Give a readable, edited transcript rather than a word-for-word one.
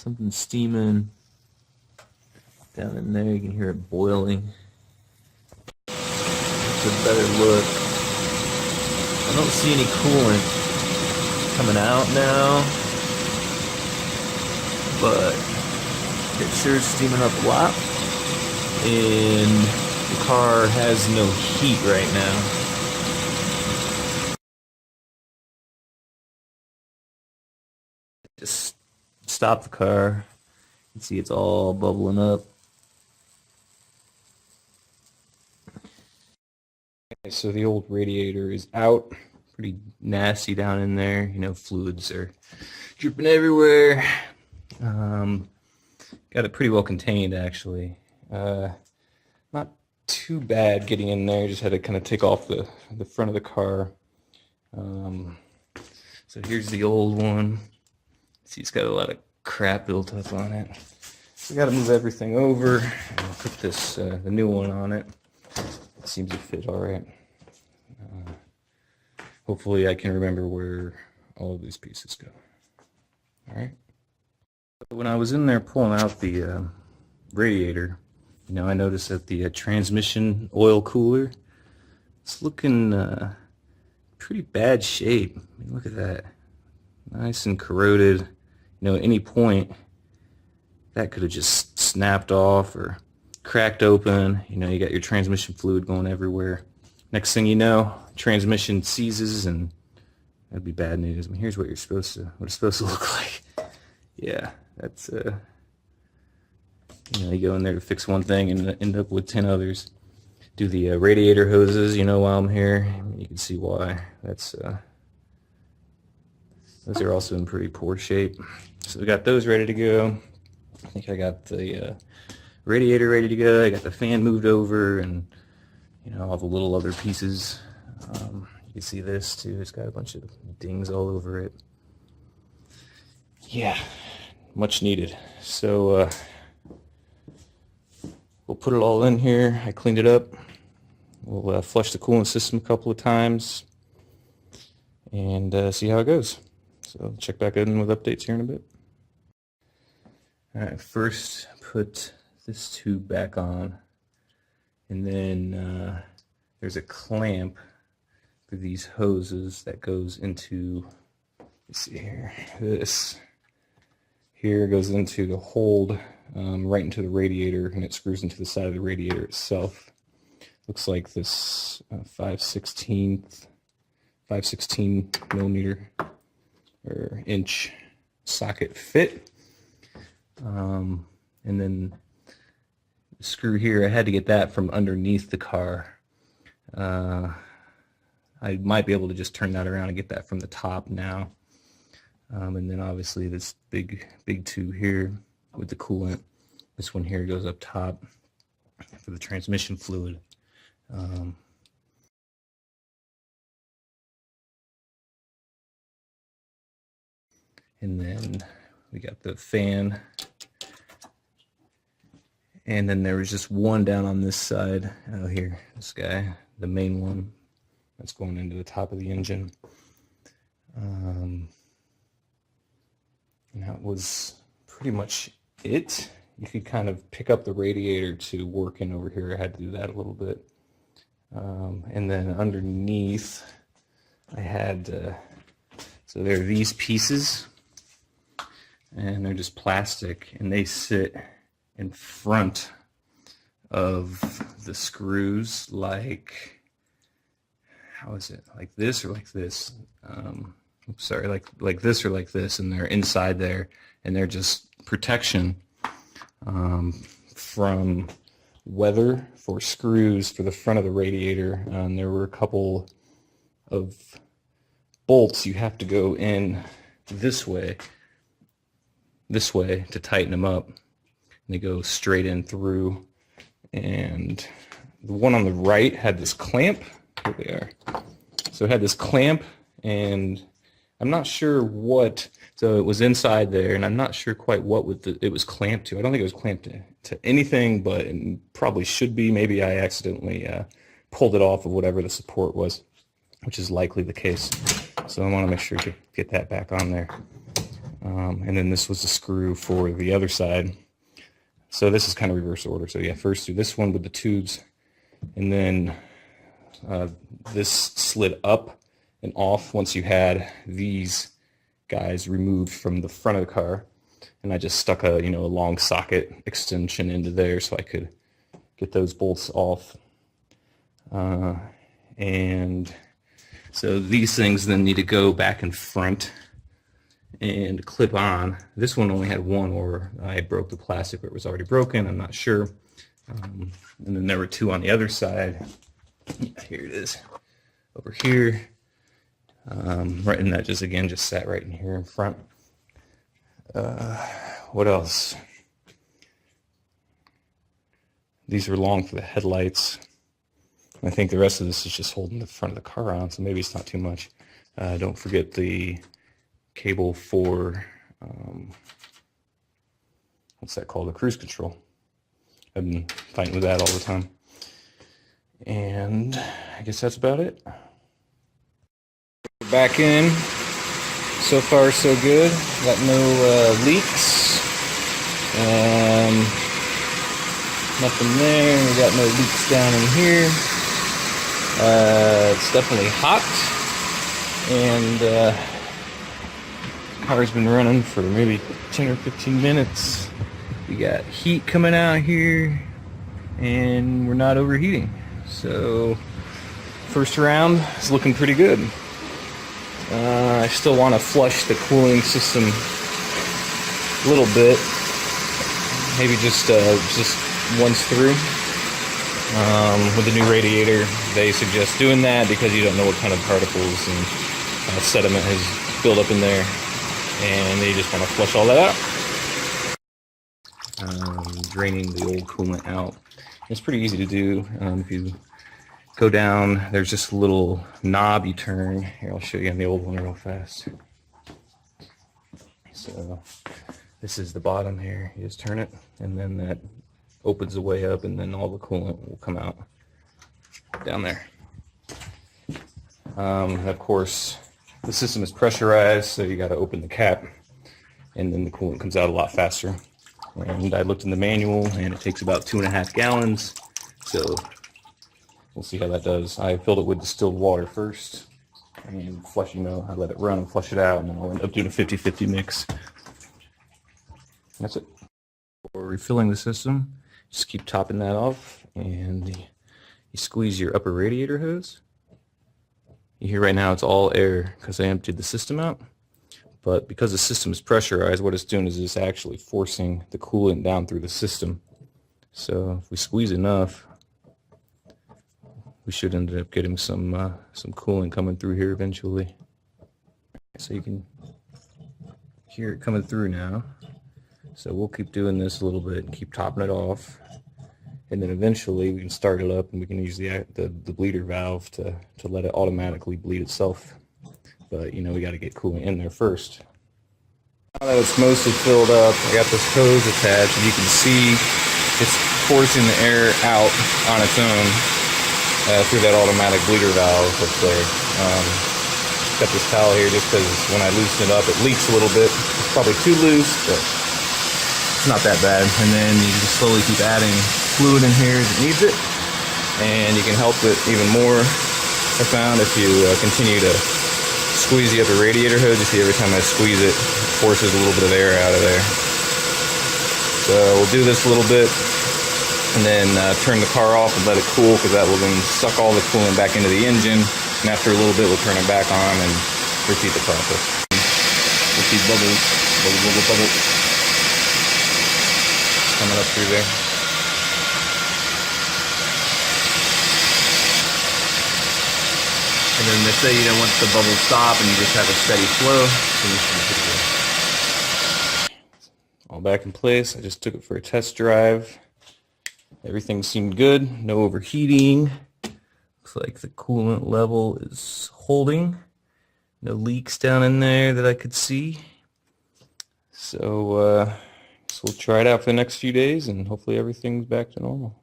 something steaming down in there. You can hear it boiling. It's a better look. I don't see any coolant coming out now, but it sure is steaming up a lot, and the car has no heat right now. Just stop the car. You can see it's all bubbling up. Okay, so the old radiator is out. Pretty nasty down in there. You know, fluids are dripping everywhere. Got it pretty well contained, actually. Not too bad getting in there. Just had to kind of take off the front of the car. So here's the old one. See, it's got a lot of crap built up on it. So we got to move everything over and put this the new one on it. It seems to fit all right. Hopefully I can remember where all of these pieces go. All right. When I was in there pulling out the radiator, you know, I noticed that the transmission oil cooler, it's looking pretty bad shape. I mean, look at that. Nice and corroded. You know, at any point that could have just snapped off or cracked open. You know, you got your transmission fluid going everywhere. Next thing you know, transmission seizes, and that'd be bad news. I mean, here's what it's supposed to look like. Yeah, that's you know, you go in there to fix one thing and end up with 10 others. Do the radiator hoses, you know, while I'm here. You can see why. That's those are also in pretty poor shape. So we got those ready to go. I think I got the radiator ready to go. I got the fan moved over, and you know, all the little other pieces. You can see this too. It's got a bunch of dings all over it. Yeah, much needed. So we'll put it all in here. I cleaned it up. We'll flush the coolant system a couple of times and see how it goes. So check back in with updates here in a bit. All right, first put this tube back on, and then there's a clamp for these hoses that goes into, let's see here, this here goes into the hold right into the radiator, and it screws into the side of the radiator itself. Looks like this 5/16 millimeter or inch socket fit. And then the screw here, I had to get that from underneath the car. I might be able to just turn that around and get that from the top now. And then obviously this big tube here with the coolant. This one here goes up top for the transmission fluid. And then we got the fan. And then there was just one down on this side out here. This guy, the main one, that's going into the top of the engine. And that was pretty much it. You could kind of pick up the radiator to work in over here. I had to do that a little bit. And then underneath, I had, so there are these pieces, and they're just plastic, and they sit in front of the screws, like, how is it, like this or like this? Oops, sorry, like this or like this, and they're inside there, and they're just protection from weather for screws for the front of the radiator. There were a couple of bolts you have to go in this way to tighten them up. And they go straight in through, and the one on the right had this clamp. Here they are. So it had this clamp, and I'm not sure what, so it was inside there, and I'm not sure quite what it was clamped to. I don't think it was clamped to anything, but it probably should be. Maybe I accidentally pulled it off of whatever the support was, which is likely the case. So I want to make sure to get that back on there. and then this was the screw for the other side. So this is kind of reverse order. So yeah, first do this one with the tubes, and then this slid up and off once you had these guys removed from the front of the car, and I just stuck a a long socket extension into there so I could get those bolts off. And so these things then need to go back in front and clip on. This one only had one, or I broke the plastic or it was already broken, I'm not sure. And then there were two on the other side. Yeah, here it is, over here. Right, and that just sat right in here in front. What else? These are long for the headlights. I think the rest of this is just holding the front of the car on, so maybe it's not too much. Don't forget the cable for, what's that called? The cruise control. I've been fighting with that all the time. And I guess that's about it. Back in. So far, so good. Got no leaks. Nothing there. We got no leaks down in here. It's definitely hot, and car's been running for maybe 10 or 15 minutes. We got heat coming out here, and we're not overheating. So first round is looking pretty good. I still want to flush the cooling system a little bit, maybe just once through. With the new radiator, they suggest doing that because you don't know what kind of particles and sediment has built up in there, and they just want to flush all that out. Draining the old coolant out. It's pretty easy to do. If you go down, there's just a little knob you turn. Here, I'll show you on the old one real fast. So this is the bottom here. You just turn it, and then that opens the way up, and then all the coolant will come out down there. Of course, the system is pressurized, so you got to open the cap, and then the coolant comes out a lot faster. And I looked in the manual, and it takes about 2.5 gallons, so we'll see how that does. I filled it with distilled water first, and I let it run and flush it out, and then I'll end up doing a 50-50 mix. That's it. For refilling the system, just keep topping that off, and you squeeze your upper radiator hose. You hear right now it's all air because I emptied the system out, but because the system is pressurized, what it's doing is it's actually forcing the coolant down through the system. So if we squeeze enough, we should end up getting some coolant coming through here eventually. So you can hear it coming through now. So we'll keep doing this a little bit and keep topping it off, and then eventually we can start it up and we can use the bleeder valve to let it automatically bleed itself. But we got to get coolant in there first. Now that it's mostly filled up, I got this hose attached, and you can see it's forcing the air out on its own through that automatic bleeder valve up there. Got this towel here just because when I loosen it up, it leaks a little bit. It's probably too loose, but it's not that bad. And then you just slowly keep adding fluid in here as it needs it, and you can help it even more, I found, if you continue to squeeze the upper radiator hose. You see every time I squeeze it, it forces a little bit of air out of there. So we'll do this a little bit, and then turn the car off and let it cool, because that will then suck all the coolant back into the engine, and after a little bit we'll turn it back on and repeat the process. We'll see bubbles, bubble, bubble, bubble coming up through there. And then they say, once the bubbles stop and you just have a steady flow, then you should be good. All back in place. I just took it for a test drive. Everything seemed good. No overheating. Looks like the coolant level is holding. No leaks down in there that I could see. So we'll try it out for the next few days, and hopefully everything's back to normal.